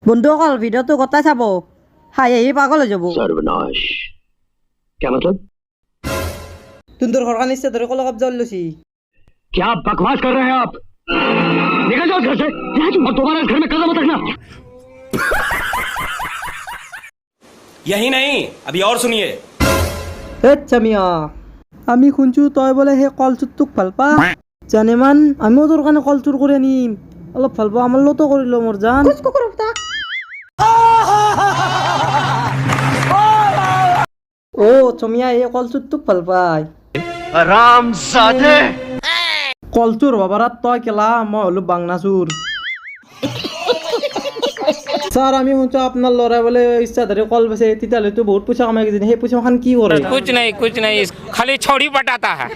বন্ধুসকল ভিডিওটো গোটাই চাব হাই হাঁহি পাগল হৈ যাব। सर्वनाश क्या मतलब তুন্দৰ ঘৰখন ইচ্ছা ধৰি কল কব্জা লৈছি। क्या बकवास कर रहे हैं आप निकल जाओ घर से और दोबारा इस घर में कदम मत रखना यही नहीं अभी और सुनिए। আচ্ছা মিয়া আমি শুনছো তই বোলে সেই কলচুৰটোক ভাল পা জানেমান আমিও তোৰ কাৰণে কল চুৰ কৰি আনিম অলপ ভাল পা আমাৰ লগতো কৰিলো মোৰ জান। ও চমিয়া এই কলচুৰটোক ভাল পায় हरामजादे কলচুৰ বাবারাত তই কেলা মই হলো বাংনাচুৰ। স্যার আমি শুনছো আপনার ল'ৰাই বোলে ইচ্ছা ধৰি কল বেচে তেতিয়াহ'লেতো বহুত পইচা কামাই কিজানি সেই পইচা খান কি কৰে? कुछ नहीं खाली छौड़ी बटाता है।